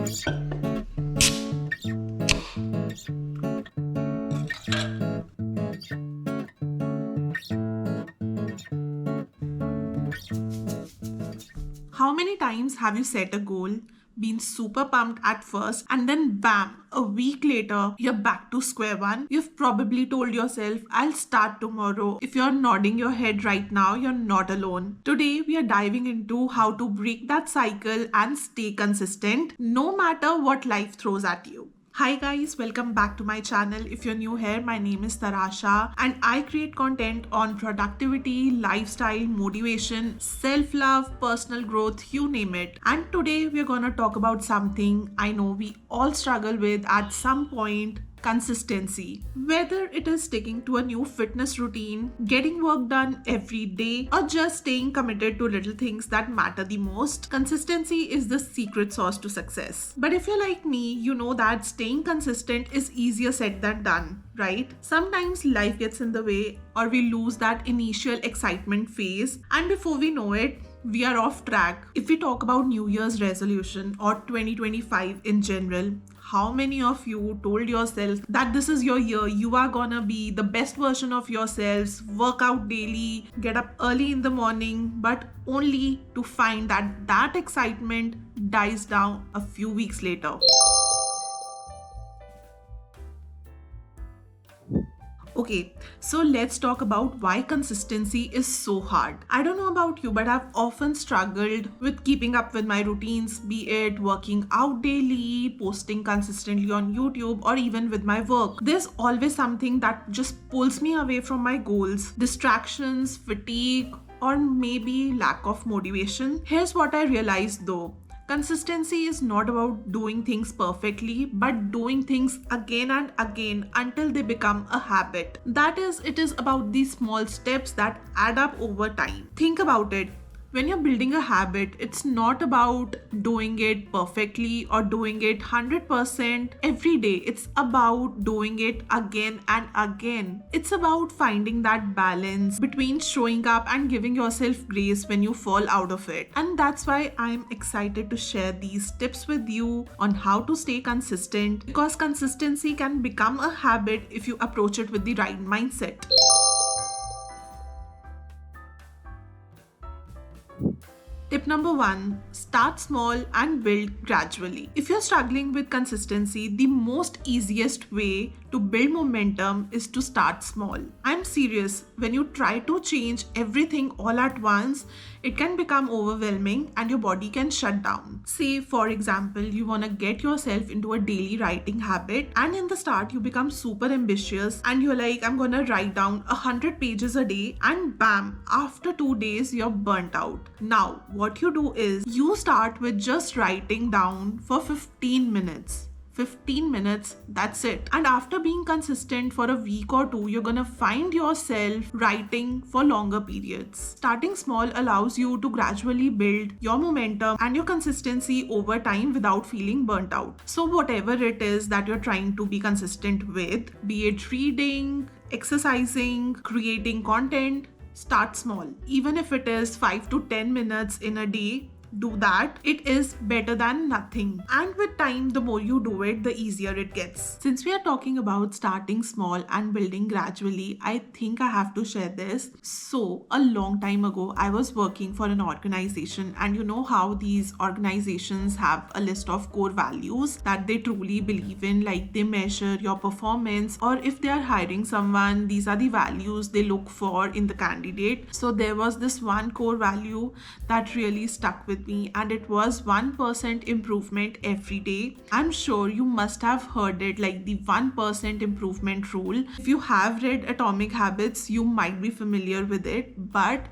How many times have you set a goal, been super pumped at first, and then bam, a week later, you're back to square one? You've probably told yourself, I'll start tomorrow. If you're nodding your head right now, you're not alone. Today, we are diving into how to break that cycle and stay consistent no matter what life throws at you. Hi guys, welcome back to my channel. If you're new here, my name is Tarasha and I create content on productivity, lifestyle, motivation, self-love, personal growth, you name it. And today we're gonna talk about something I know we all struggle with at some point: consistency. Whether it is sticking to a new fitness routine, getting work done every day, or just staying committed to little things that matter the most, consistency is the secret sauce to success. But if you're like me, you know that staying consistent is easier said than done, right? Sometimes life gets in the way or we lose that initial excitement phase, and before we know it, we are off track. If we talk about New Year's resolution or 2025 in general, how many of you told yourself that this is your year, you are gonna be the best version of yourselves, work out daily, get up early in the morning, but only to find that that excitement dies down a few weeks later? Okay, so let's talk about why consistency is so hard. I don't know about you, but I've often struggled with keeping up with my routines, be it working out daily, posting consistently on YouTube, or even with my work. There's always something that just pulls me away from my goals: distractions, fatigue, or maybe lack of motivation. Here's what I realized though: consistency is not about doing things perfectly, but doing things again and again until they become a habit. That is, it is about these small steps that add up over time. Think about it. When you're building a habit, it's not about doing it perfectly or doing it 100% every day. It's about doing it again and again. It's about finding that balance between showing up and giving yourself grace when you fall out of it. And that's why I'm excited to share these tips with you on how to stay consistent, because consistency can become a habit if you approach it with the right mindset. Tip number one: start small and build gradually. If you're struggling with consistency, the most easiest way to build momentum is to start small. I'm serious. When you try to change everything all at once, it can become overwhelming and your body can shut down. Say, for example, you want to get yourself into a daily writing habit, and in the start, you become super ambitious and you're like, I'm gonna write down 100 pages a day, and bam, after 2 days, you're burnt out. Now, what you do is you start with just writing down for 15 minutes. 15 minutes, that's it. And after being consistent for a week or two, you're gonna find yourself writing for longer periods. Starting small allows you to gradually build your momentum and your consistency over time without feeling burnt out. So whatever it is that you're trying to be consistent with, be it reading, exercising, creating content, start small. Even if it is 5 to 10 minutes in a day, do that. It is better than nothing. And with time, the more you do it, the easier it gets. Since we are talking about starting small and building gradually, I think I have to share this. So, a long time ago, I was working for an organization, and you know how these organizations have a list of core values that they truly believe in, like they measure your performance, or if they are hiring someone, these are the values they look for in the candidate. So, there was this one core value that really stuck with me, and it was 1% improvement every day. I'm sure you must have heard it, like the 1% improvement rule. If you have read Atomic Habits, you might be familiar with it, but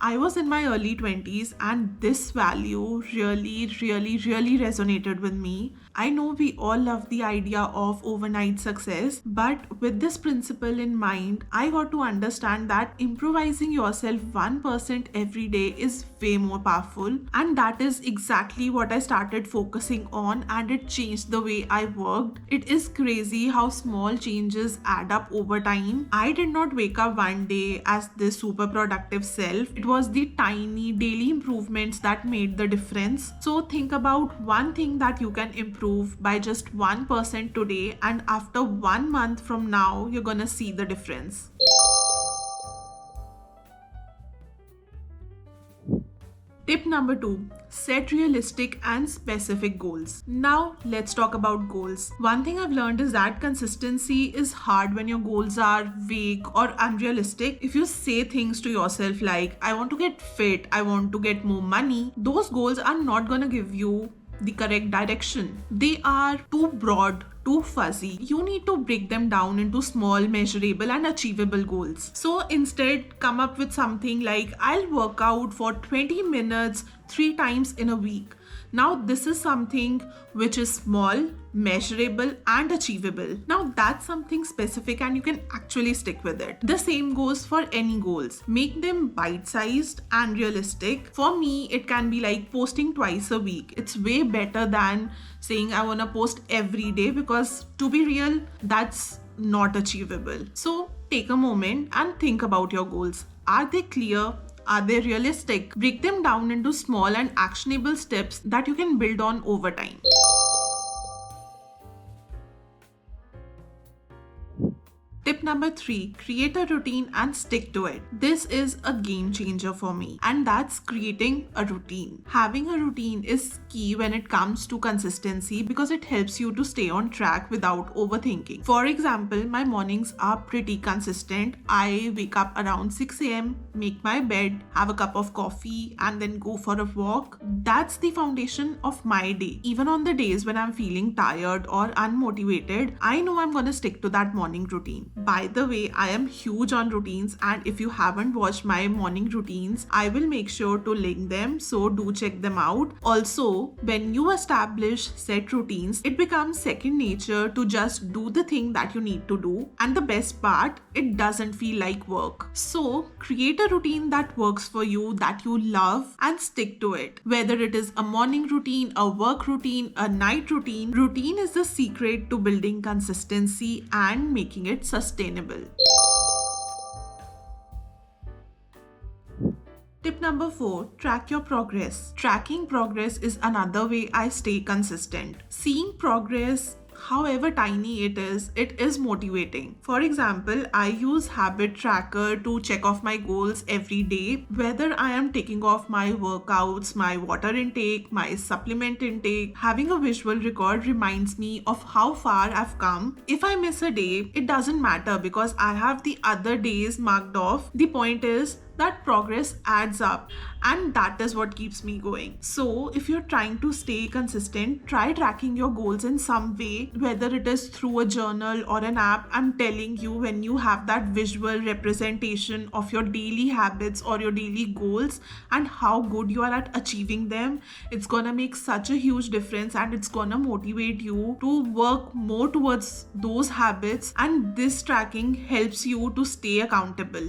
I was in my early 20s and this value really resonated with me. I know we all love the idea of overnight success, but with this principle in mind, I got to understand that improvising yourself 1% every day is way more powerful. And that is exactly what I started focusing on, and it changed the way I worked. It is crazy how small changes add up over time. I did not wake up one day as this super productive self. It was the tiny daily improvements that made the difference. So think about one thing that you can improve by just 1% today, and after 1 month from now, you're gonna see the difference. Tip number 2, set realistic and specific goals. Now let's talk about goals. One thing I've learned is that consistency is hard when your goals are vague or unrealistic. If you say things to yourself like, I want to get fit, I want to get more money, those goals are not gonna give you the correct direction. They are too broad, too fuzzy. You need to break them down into small, measurable, and achievable goals. So instead, come up with something like, I'll work out for 20 minutes 3 times in a week. Now, this is something which is small, measurable, and achievable. Now, that's something specific and you can actually stick with it. The same goes for any goals. Make them bite-sized and realistic. For me, it can be like posting twice a week. It's way better than saying I want to post every day, because to be real, that's not achievable. So, take a moment and think about your goals. Are they clear? Are they realistic? Break them down into small and actionable steps that you can build on over time. Tip number 3, create a routine and stick to it. This is a game changer for me, and that's creating a routine. Having a routine is key when it comes to consistency because it helps you to stay on track without overthinking. For example, my mornings are pretty consistent. I wake up around 6 a.m., make my bed, have a cup of coffee, and then go for a walk. That's the foundation of my day. Even on the days when I'm feeling tired or unmotivated, I know I'm gonna stick to that morning routine. By the way, I am huge on routines, and if you haven't watched my morning routines, I will make sure to link them, so do check them out. Also, when you establish set routines, it becomes second nature to just do the thing that you need to do, and the best part, it doesn't feel like work. So, create a routine that works for you, that you love, and stick to it. Whether it is a morning routine, a work routine, a night routine, routine is the secret to building consistency and making it sustainable. Tip number 4, track your progress. Tracking progress is another way I stay consistent. Seeing progress, however tiny it is motivating. For example, I use Habit Tracker to check off my goals every day, whether I am taking off my workouts, my water intake, my supplement intake. Having a visual record reminds me of how far I've come. If I miss a day, it doesn't matter because I have the other days marked off. The point is that progress adds up, and that is what keeps me going. So if you're trying to stay consistent, try tracking your goals in some way, whether it is through a journal or an app. I'm telling you, when you have that visual representation of your daily habits or your daily goals and how good you are at achieving them, it's gonna make such a huge difference, and it's gonna motivate you to work more towards those habits, and this tracking helps you to stay accountable.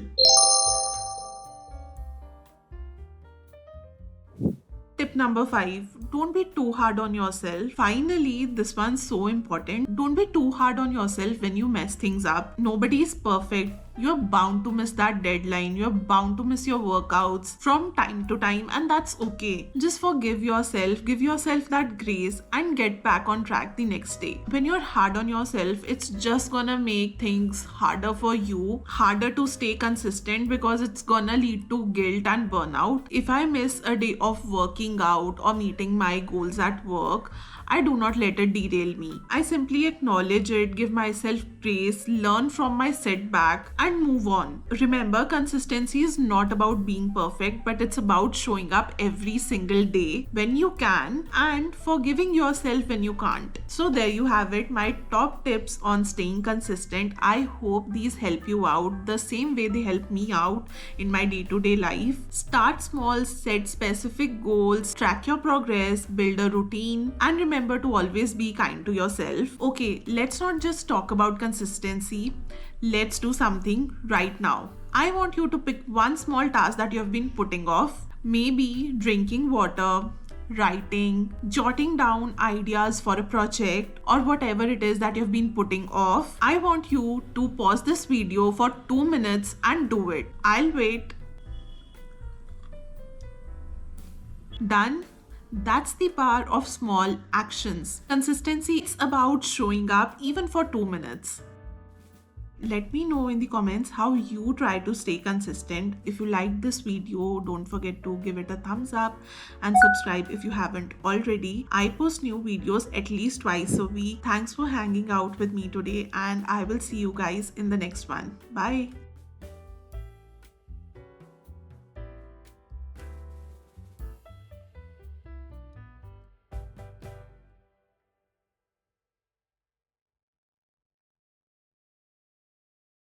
Tip number 5, don't be too hard on yourself. Finally, this one's so important. Don't be too hard on yourself when you mess things up. Nobody is perfect. You're bound to miss that deadline. You're bound to miss your workouts from time to time, and that's okay. Just forgive yourself, give yourself that grace, and get back on track the next day. When you're hard on yourself, it's just gonna make things harder for you, harder to stay consistent, because it's gonna lead to guilt and burnout. If I miss a day of working out or meeting my goals at work, I do not let it derail me. I simply acknowledge it, give myself grace, learn from my setback, and move on. Remember, consistency is not about being perfect, but it's about showing up every single day when you can and forgiving yourself when you can't. So there you have it, my top tips on staying consistent. I hope these help you out the same way they help me out in my day-to-day life. Start small, set specific goals, track your progress, build a routine, and remember to always be kind to yourself. Okay, let's not just talk about consistency. Let's do something right now. I want you to pick one small task that you have been putting off. Maybe drinking water, writing, jotting down ideas for a project, or whatever it is that you've been putting off. I want you to pause this video for 2 minutes and do it. I'll wait. Done? That's the power of small actions. Consistency is about showing up even for 2 minutes. Let me know in the comments how you try to stay consistent. If you liked this video, don't forget to give it a thumbs up and subscribe if you haven't already. I post new videos at least twice a week. Thanks for hanging out with me today, and I will see you guys in the next one. Bye.